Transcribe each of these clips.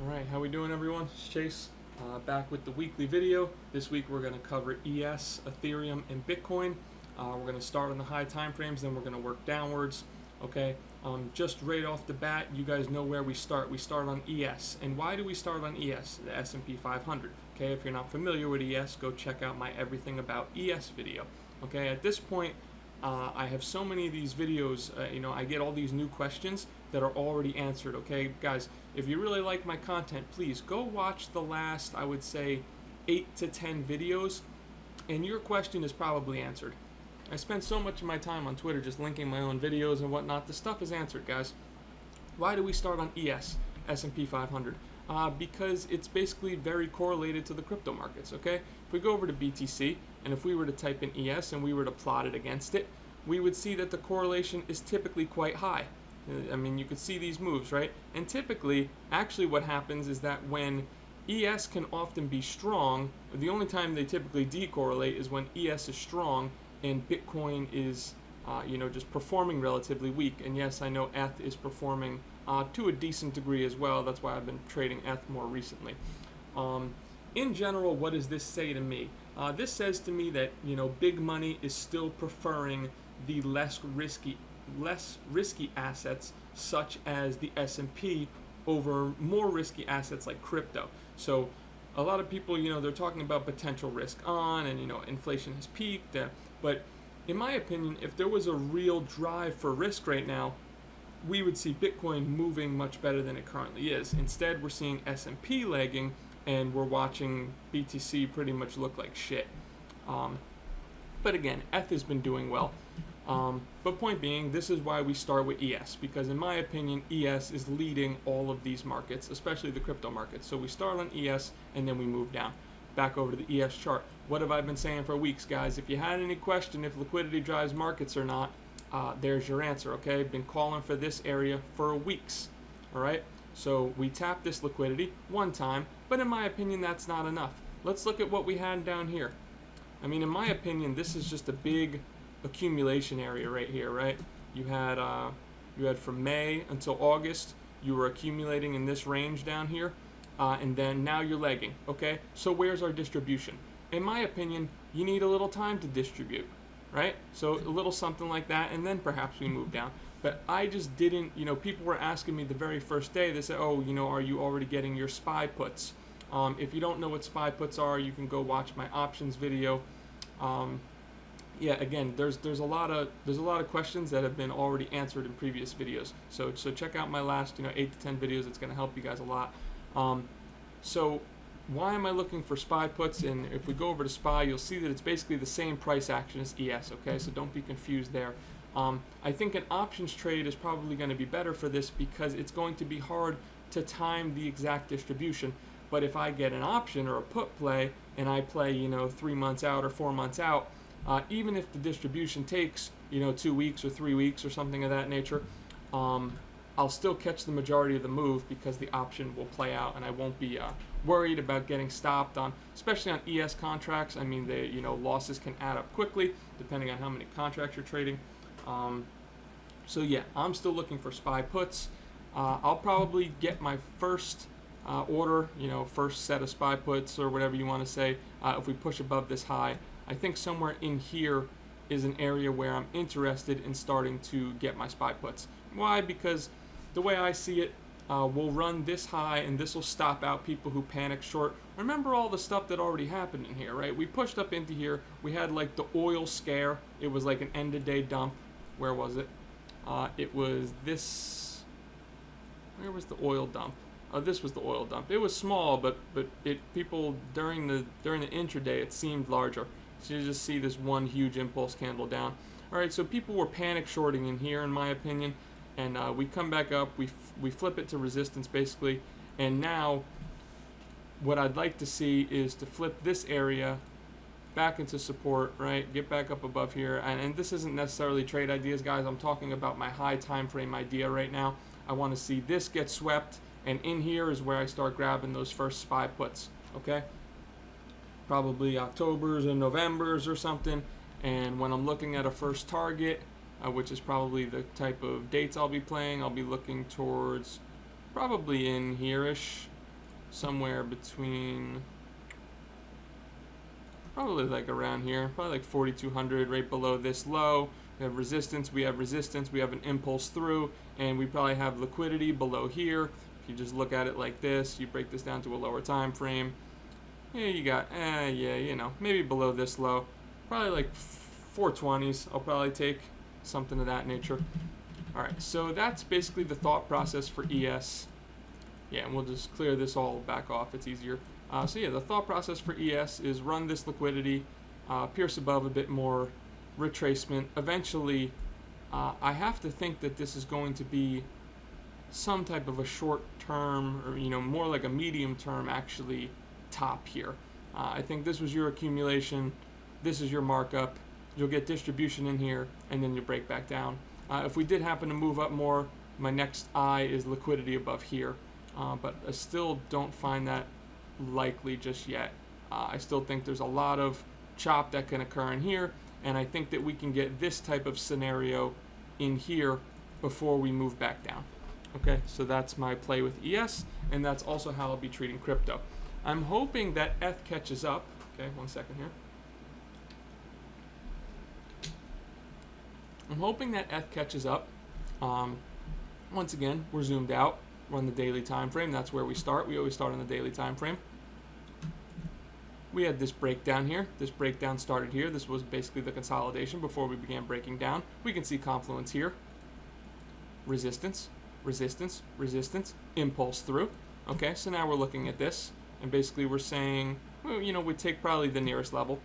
Alright, how we doing everyone? It's Chase, back with the weekly video. This week we're going to cover ES, Ethereum, and Bitcoin. We're going to start on the high time frames, then we're going to work downwards. Okay, just right off the bat, you guys know where we start. We start on ES. And why do we start on ES? The S&P 500. Okay, if you're not familiar with ES, go check out my Everything About ES video. Okay, at this point, I have so many of these videos, I get all these new questions that are already answered, okay? Guys, if you really like my content, please go watch the last, I would say, 8 to 10 videos, and your question is probably answered. I spend so much of my time on Twitter just linking my own videos and whatnot. The stuff is answered, guys. Why do we start on ES, S&P 500? Because it's basically very correlated to the crypto markets, okay? If we go over to BTC, and if we were to type in ES and we were to plot it against it, we would see that the correlation is typically quite high. I mean, you could see these moves, right? And typically, actually what happens is that when ES can often be strong, the only time they typically decorrelate is when ES is strong and Bitcoin is, just performing relatively weak. And yes, I know ETH is performing to a decent degree as well. That's why I've been trading ETH more recently. In general, what does this say to me? This says to me that, big money is still preferring the less risky assets such as the S&P over more risky assets like crypto. So a lot of people, they're talking about potential risk on, and inflation has peaked, but in my opinion, if there was a real drive for risk right now, we would see Bitcoin moving much better than it currently is. Instead, we're seeing S&P lagging, and we're watching BTC pretty much look like shit. But again, ETH has been doing well. But point being, this is why we start with ES, because in my opinion, ES is leading all of these markets, especially the crypto markets. So we start on ES, and then we move down. Back over to the ES chart. What have I been saying for weeks, guys? If you had any question if liquidity drives markets or not, there's your answer, okay? I've been calling for this area for weeks, all right? So we tap this liquidity one time, but in my opinion, that's not enough. Let's look at what we had down here. I mean, in my opinion, this is just a big accumulation area right here, right? You had from May until August, you were accumulating in this range down here, and then now you're lagging, okay? So where's our distribution? In my opinion, you need a little time to distribute, right? So a little something like that, and then perhaps we move down. But I just didn't, people were asking me the very first day, they said, oh, are you already getting your SPY puts? If you don't know what SPY puts are, you can go watch my options video. Yeah, again, there's a lot of questions that have been already answered in previous videos. So check out my last 8 to 10 videos. It's going to help you guys a lot. So why am I looking for SPY puts? And if we go over to SPY, you'll see that it's basically the same price action as ES. Okay, so don't be confused there. I think an options trade is probably going to be better for this because it's going to be hard to time the exact distribution. But if I get an option or a put play and I play 3 months out or 4 months out, even if the distribution takes 2 weeks or 3 weeks or something of that nature, I'll still catch the majority of the move because the option will play out, and I won't be worried about getting stopped on, especially on ES contracts. I mean, losses can add up quickly depending on how many contracts you're trading. So yeah, I'm still looking for SPY puts. I'll probably get my first order, first set of SPY puts or whatever you want to say, if we push above this high. I think somewhere in here is an area where I'm interested in starting to get my SPY puts. Why? Because the way I see it, we'll run this high and this will stop out people who panic short. Remember all the stuff that already happened in here, right? We pushed up into here. We had like the oil scare. It was like an end of day dump. Where was it? It was this. Where was the oil dump? This was the oil dump. It was small, but people during the intraday it seemed larger. So you just see this one huge impulse candle down. All right, so people were panic shorting in here, in my opinion, and we come back up. We flip it to resistance basically, and now what I'd like to see is to flip this area back into support, right? Get back up above here, and this isn't necessarily trade ideas, guys. I'm talking about my high time frame idea right now. I want to see this get swept, and in here is where I start grabbing those first SPY puts, okay? Probably Octobers and Novembers or something, and when I'm looking at a first target, which is probably the type of dates I'll be playing, I'll be looking towards probably in here-ish, somewhere between probably like around here, probably like 4,200, right below this low. We have resistance, we have an impulse through, and we probably have liquidity below here. If you just look at it like this, you break this down to a lower time frame, yeah, you got, maybe below this low, probably like 420s. I'll probably take something of that nature. All right, so that's basically the thought process for ES. Yeah, and we'll just clear this all back off. It's easier. So yeah, the thought process for ES is run this liquidity, pierce above a bit more, retracement. Eventually, I have to think that this is going to be some type of a short term, or more like a medium term actually top here. I think this was your accumulation. This is your markup. You'll get distribution in here, and then you break back down. If we did happen to move up more, my next eye is liquidity above here. But I still don't find that likely just yet. I still think there's a lot of chop that can occur in here, and I think that we can get this type of scenario in here before we move back down. Okay, so that's my play with ES, and that's also how I'll be treating crypto. I'm hoping that ETH catches up. Okay, 1 second here. I'm hoping that ETH catches up. Once again, we're zoomed out. We're on the daily time frame. That's where we start. We always start on the daily time frame. We had this breakdown here. This breakdown started here. This was basically the consolidation before we began breaking down. We can see confluence here. Resistance, resistance, resistance, impulse through. Okay, so now we're looking at this, and basically we're saying, well, we take probably the nearest level.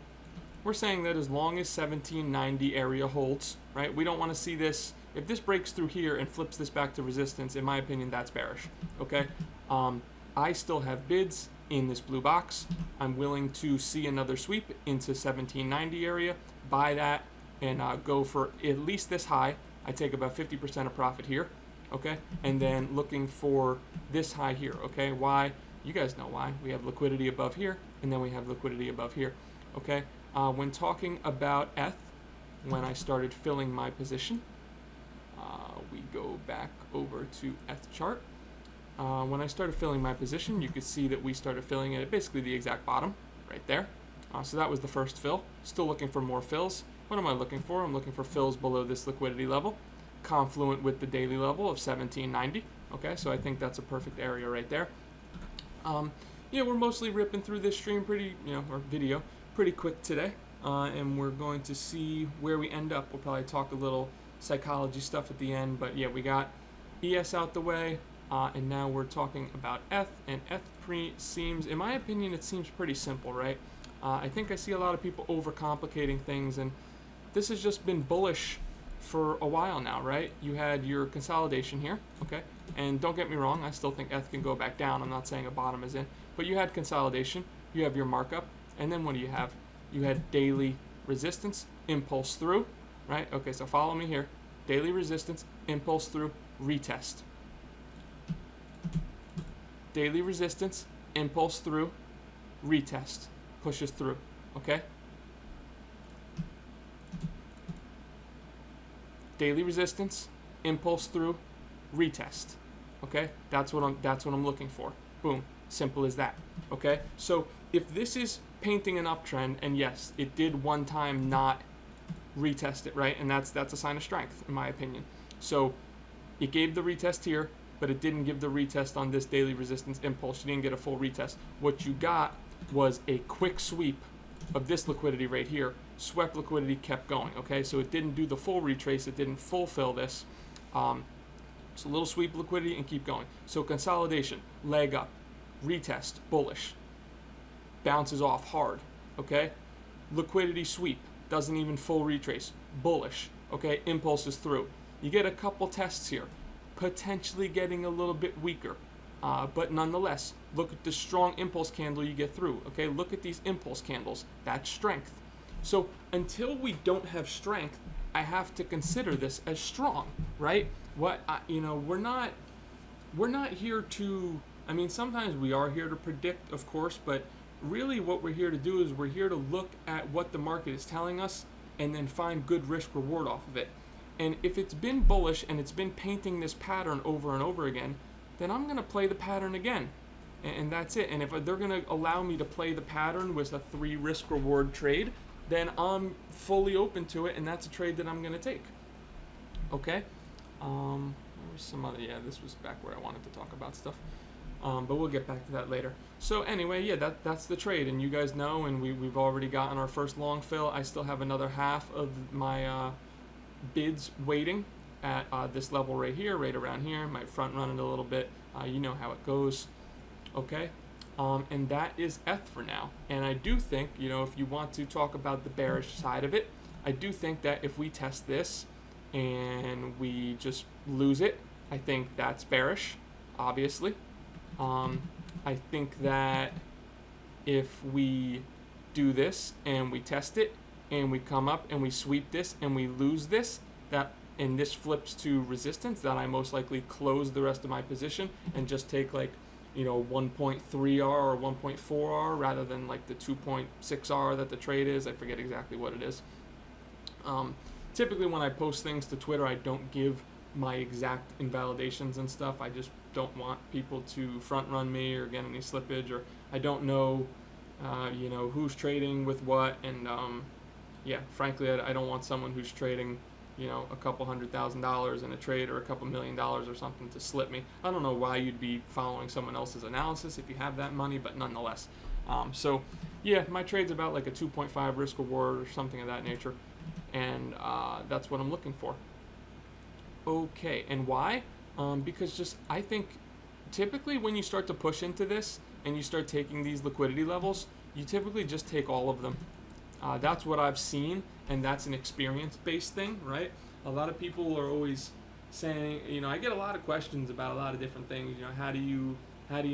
We're saying that as long as 1790 area holds, right? We don't want to see this. If this breaks through here and flips this back to resistance, in my opinion, that's bearish. Okay, I still have bids in this blue box. I'm willing to see another sweep into 1790 area, buy that, and go for at least this high. I take about 50% of profit here. Okay, and then looking for this high here. Okay, why? You guys know why. We have liquidity above here, and then we have liquidity above here. Okay, when talking about ETH, when I started filling my position, we go back over to ETH chart. When I started filling my position, you could see that we started filling it at basically the exact bottom, right there. So that was the first fill. Still looking for more fills. What am I looking for? I'm looking for fills below this liquidity level, confluent with the daily level of 1790. Okay, so I think that's a perfect area right there. We're mostly ripping through this stream or video pretty quick today, and we're going to see where we end up. We'll probably talk a little psychology stuff at the end, but yeah, we got ES out the way, and now we're talking about ETH, and ETH seems, in my opinion, it seems pretty simple, right? I think I see a lot of people overcomplicating things, and this has just been bullish for a while now, right? You had your consolidation here, okay? And don't get me wrong, I still think ETH can go back down. I'm not saying a bottom is in, but you had consolidation, you have your markup, and then what do you have? You had daily resistance, impulse through, right? Okay, so follow me here. Daily resistance, impulse through, retest. Daily resistance, impulse through, retest. Pushes through, okay? Daily resistance, impulse through, retest. Okay? That's what I'm looking for. Boom. Simple as that. Okay? So if this is painting an uptrend, and yes, it did one time not retest it, right? And that's a sign of strength, in my opinion. So it gave the retest here, but it didn't give the retest on this daily resistance impulse. You didn't get a full retest. What you got was a quick sweep of this liquidity right here. Swept liquidity, kept going, okay? So it didn't do the full retrace. It didn't fulfill this. So a little sweep liquidity and keep going. So consolidation, leg up, retest, bullish. Bounces off hard, okay? Liquidity sweep, doesn't even full retrace, bullish, okay? Impulses through. You get a couple tests here, potentially getting a little bit weaker, but nonetheless, look at the strong impulse candle you get through, okay? Look at these impulse candles, that's strength. So until we don't have strength, I have to consider this as strong, right? We're not here to, I mean, sometimes we are here to predict, of course, but really what we're here to do is we're here to look at what the market is telling us and then find good risk reward off of it. And if it's been bullish and it's been painting this pattern over and over again, then I'm going to play the pattern again. and that's it. And if they're going to allow me to play the pattern with a 3 risk reward trade, then I'm fully open to it, and that's a trade that I'm going to take. Okay? There was some other, this was back where I wanted to talk about stuff. But we'll get back to that later. So anyway, that's the trade, and you guys know, and we've already gotten our first long fill. I still have another half of my bids waiting at this level right here, right around here. Might front run it a little bit. You know how it goes. Okay? And that is ETH for now. And I do think, if you want to talk about the bearish side of it, I do think that if we test this and we just lose it, I think that's bearish, obviously. I think that if we do this and we test it and we come up and we sweep this and we lose this, and this flips to resistance, that I most likely close the rest of my position and just take 1.3R or 1.4R rather than the 2.6R that the trade is. I forget exactly what it is. Typically when I post things to Twitter, I don't give my exact invalidations and stuff. I just don't want people to front run me or get any slippage, or I don't know, who's trading with what, and frankly, I don't want someone who's trading, a couple $100,000 in a trade or a couple $1 million or something to slip me. I don't know why you'd be following someone else's analysis if you have that money, but nonetheless. My trade's about a 2.5 risk reward or something of that nature, and that's what I'm looking for. Okay, and why? Because I think typically when you start to push into this and you start taking these liquidity levels, you typically just take all of them. That's what I've seen, and that's an experience-based thing, right? A lot of people are always saying, I get a lot of questions about a lot of different things. How do you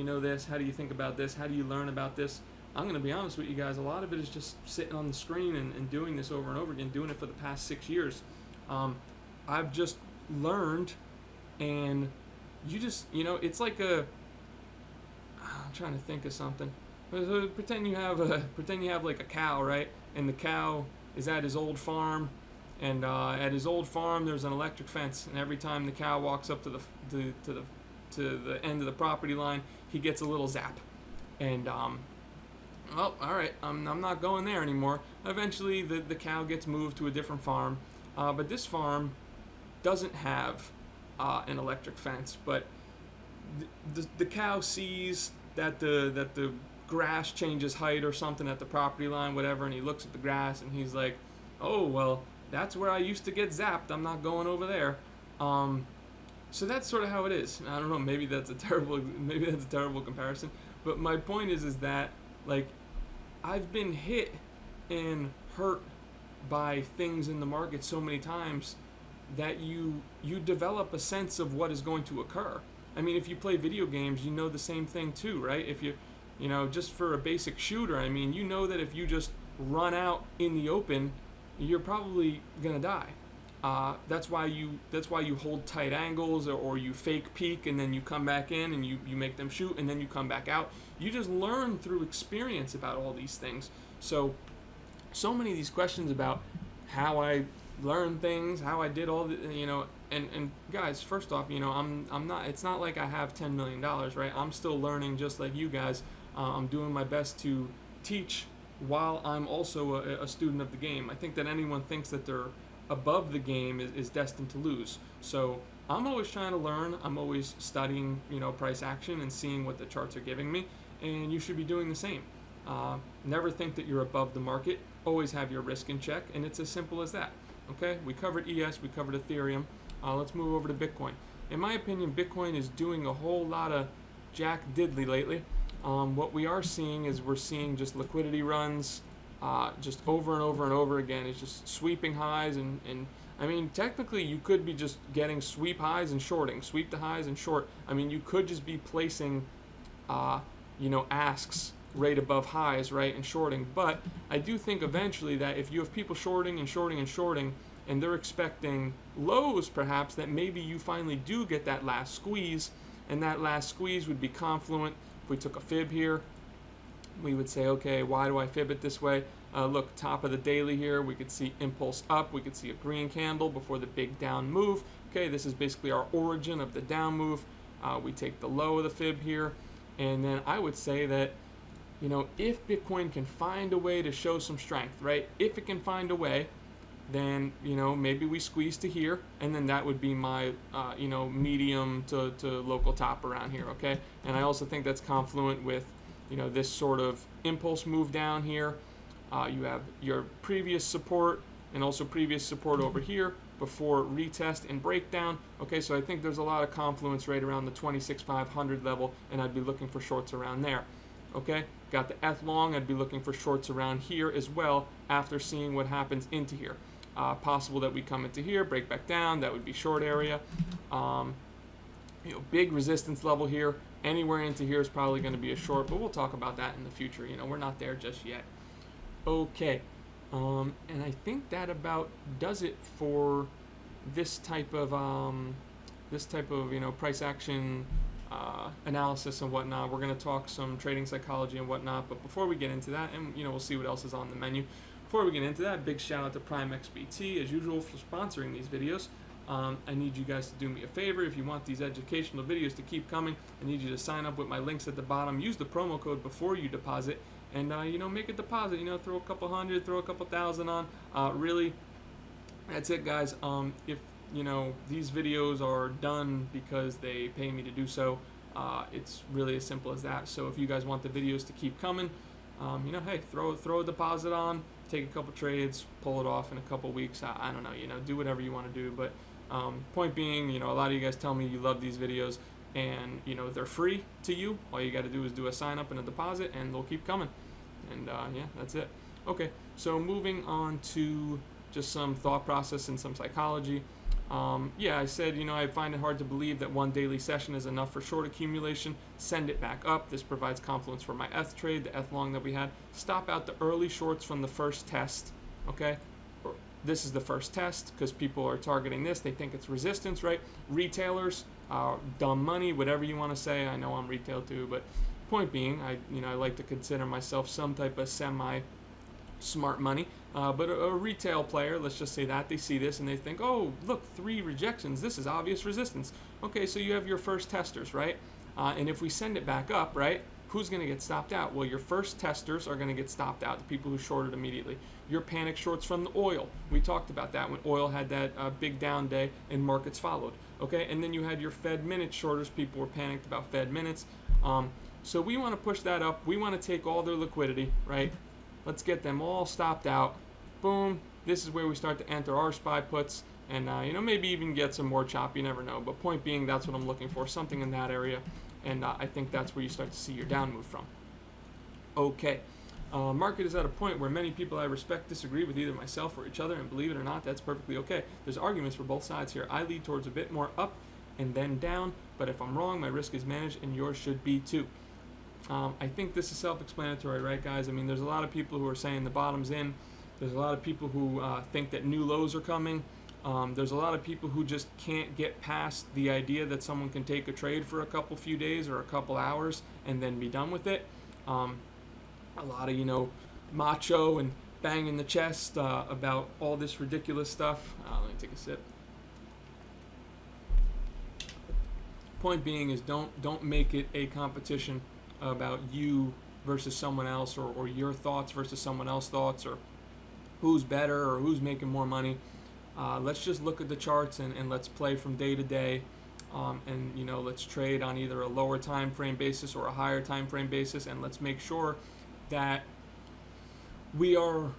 know this? How do you think about this? How do you learn about this? I'm going to be honest with you guys. A lot of it is just sitting on the screen and doing this over and over again, doing it for the past 6 years. I've just learned, and you just, it's like I'm trying to think of something. Pretend you have a cow, right? And the cow is at his old farm, and at his old farm there's an electric fence, and every time the cow walks up to the end of the property line, he gets a little zap, and all right, I'm not going there anymore. Eventually the cow gets moved to a different farm, but this farm doesn't have an electric fence, but the cow sees that the grass changes height or something at the property line, whatever, and he looks at the grass and he's like, oh, well, that's where I used to get zapped. I'm not going over there. So that's sort of how it is. I don't know, maybe that's a terrible comparison, but my point is that I've been hit and hurt by things in the market so many times that you develop a sense of what is going to occur. I mean, if you play video games, you know the same thing too, right? If you just for a basic shooter, I mean, you know that if you just run out in the open, you're probably gonna die. That's why you hold tight angles, or you fake peek and then you come back in and you make them shoot and then you come back out. You just learn through experience about all these things. So many of these questions about how I learn things, how I did all the, and guys, first off, I'm not, it's not like I have $10 million, right? I'm still learning just like you guys. I'm doing my best to teach while I'm also a student of the game. I think that anyone thinks that they're above the game is destined to lose. So I'm always trying to learn. I'm always studying, price action and seeing what the charts are giving me, and you should be doing the same. Never think that you're above the market. Always have your risk in check, and it's as simple as that. Okay, we covered ES, we covered Ethereum. Let's move over to Bitcoin. In my opinion, Bitcoin is doing a whole lot of jack diddly lately. What we are seeing is we're seeing just liquidity runs, just over and over and over again. It's just sweeping highs, and I mean, technically you could be just getting sweep highs and shorting, sweep the highs and short. I mean, you could just be placing, asks right above highs, right, and shorting. But I do think eventually that if you have people shorting and shorting and shorting, and they're expecting lows perhaps, that maybe you finally do get that last squeeze, and that last squeeze would be confluent. If we took a fib here, we would say, okay, why do I fib it this way? Look, top of the daily here, we could see impulse up, we could see a green candle before the big down move. Okay, this is basically our origin of the down move. We take the low of the fib here, And then I would say that, if Bitcoin can find a way to show some strength, right? If it can find a way, then, maybe we squeeze to here, and then that would be my, medium to local top around here, okay? And I also think that's confluent with, this sort of impulse move down here. You have your previous support and also previous support over here before retest and breakdown. Okay, so I think there's a lot of confluence right around the 26,500 level, and I'd be looking for shorts around there. Okay, got the ETH long, I'd be looking for shorts around here as well after seeing what happens into here. Possible that we come into here, break back down, that would be short area. Big resistance level here. Anywhere into here is probably going to be a short, but we'll talk about that in the future. We're not there just yet. Okay, and I think that about does it for this type of price action analysis and whatnot. We're going to talk some trading psychology and whatnot, but before we get into that, and we'll see what else is on the menu. Before we get into that, big shout out to Prime XBT as usual for sponsoring these videos. I need you guys to do me a favor. If you want these educational videos to keep coming, I need you to sign up with my links at the bottom. Use the promo code before you deposit, and make a deposit. Throw a couple hundred, throw a couple thousand on. Really, that's it, guys. If these videos are done because they pay me to do so, it's really as simple as that. So if you guys want the videos to keep coming, hey, throw a deposit on, take a couple trades, pull it off in a couple weeks. I don't know, do whatever you want to do. But point being, a lot of you guys tell me you love these videos, and they're free to you. All you got to do is do a sign up and a deposit, and they'll keep coming. And yeah, that's it. Okay, so moving on to just some thought process and some psychology. I said, I find it hard to believe that one daily session is enough for short accumulation. Send it back up. This provides confluence for my ETH trade, the ETH long that we had. Stop out the early shorts from the first test, okay? This is the first test because people are targeting this. They think it's resistance, right? Retailers, dumb money, whatever you want to say. I know I'm retail too, but point being, I like to consider myself some type of semi-smart money. But a retail player, let's just say that, they see this and they think, oh, look, 3 rejections. This is obvious resistance. Okay, so you have your first testers, right? And if we send it back up, right, who's going to get stopped out? Well, your first testers are going to get stopped out, the people who shorted immediately. Your panic shorts from the oil. We talked about that when oil had that big down day and markets followed. Okay, and then you had your Fed minute shorters. People were panicked about Fed minutes. So we want to push that up. We want to take all their liquidity, right? Let's get them all stopped out. Boom. This is where we start to enter our SPY puts and, maybe even get some more chop. You never know. But point being, that's what I'm looking for, something in that area. And I think that's where you start to see your down move from. Okay. Market is at a point where many people I respect disagree with either myself or each other, and believe it or not, that's perfectly okay. There's arguments for both sides here. I lead towards a bit more up and then down, but if I'm wrong, my risk is managed, and yours should be too. I think this is self-explanatory, right, guys? I mean, there's a lot of people who are saying the bottom's in. There's a lot of people who think that new lows are coming. There's a lot of people who just can't get past the idea that someone can take a trade for a few days or a couple hours and then be done with it. A lot of, macho and banging the chest about all this ridiculous stuff. Let me take a sip. Point being is don't make it a competition about you versus someone else, or your thoughts versus someone else's thoughts, or who's better or who's making more money. Let's just look at the charts and let's play from day to day, and let's trade on either a lower time frame basis or a higher time frame basis, and let's make sure that we are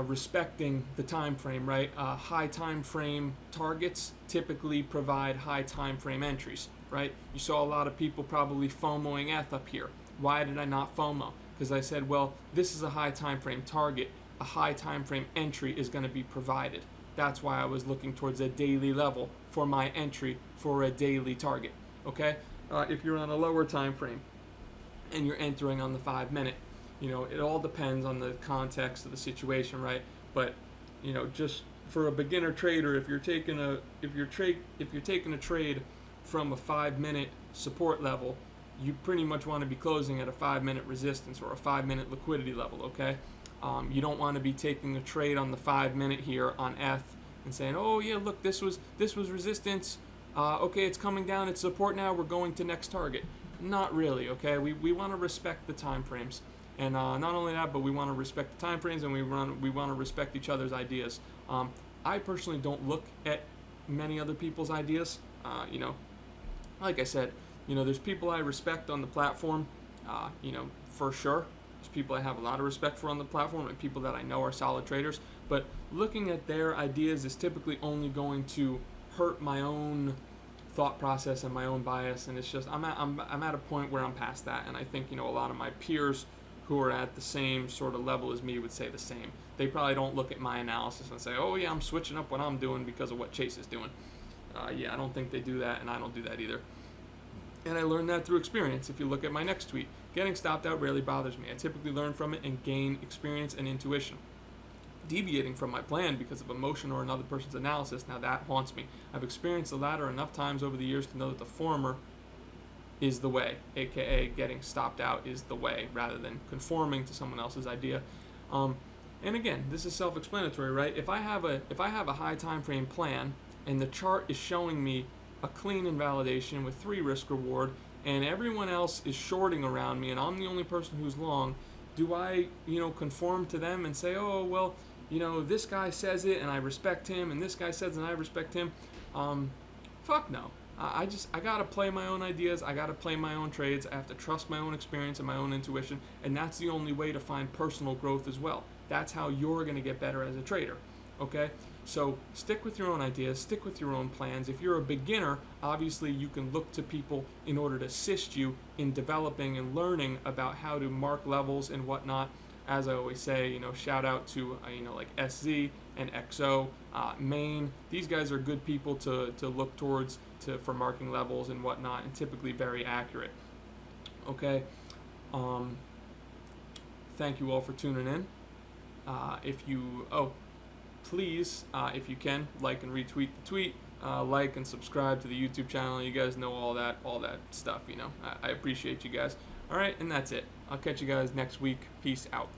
respecting the time frame, right? High time frame targets typically provide high time frame entries, right? You saw a lot of people probably FOMOing ETH up here. Why did I not FOMO? Because I said, well, this is a high time frame target. A high time frame entry is going to be provided. That's why I was looking towards a daily level for my entry for a daily target. Okay? If you're on a lower time frame and you're entering on the 5 minute, it all depends on the context of the situation, right? But just for a beginner trader, if you're taking a trade from a 5 minute support level, you pretty much want to be closing at a 5 minute resistance or a 5 minute liquidity level. Okay? You don't want to be taking a trade on the 5 minute here on ETH and saying, oh yeah, look, this was resistance. Okay, it's coming down, it's support now, we're going to next target. Not really, okay? We want to respect the time frames. And not only that, but we want to respect the time frames, and we want to respect each other's ideas. I personally don't look at many other people's ideas. Like I said, there's people I respect on the platform, for sure. There's people I have a lot of respect for on the platform, and people that I know are solid traders. But looking at their ideas is typically only going to hurt my own thought process and my own bias, and it's just I'm at a point where I'm past that, and I think a lot of my peers who are at the same sort of level as me would say the same. They probably don't look at my analysis and say, oh yeah, I'm switching up what I'm doing because of what Chase is doing. I don't think they do that, and I don't do that either. And I learned that through experience. If you look at my next tweet, getting stopped out rarely bothers me. I typically learn from it and gain experience and intuition. Deviating from my plan because of emotion or another person's analysis, now that haunts me. I've experienced the latter enough times over the years to know that the former is the way, aka getting stopped out is the way, rather than conforming to someone else's idea. And again, this is self-explanatory, right? If I have a high time frame plan and the chart is showing me a clean invalidation with 3 risk reward, and everyone else is shorting around me, and I'm the only person who's long, do I, conform to them and say, oh well, this guy says it and I respect him, and this guy says and I respect him? Fuck no. I gotta play my own ideas. I gotta play my own trades. I have to trust my own experience and my own intuition, and that's the only way to find personal growth as well. That's how you're gonna get better as a trader. Okay? So stick with your own ideas, stick with your own plans. If you're a beginner, obviously you can look to people in order to assist you in developing and learning about how to mark levels and whatnot. As I always say, shout out to like SZ and XO, Maine. These guys are good people to look towards for marking levels and whatnot, and typically very accurate. Okay. Thank you all for tuning in. Please, if you can, like and retweet the tweet, like and subscribe to the YouTube channel. You guys know all that stuff, I appreciate you guys. All right, and that's it. I'll catch you guys next week. Peace out.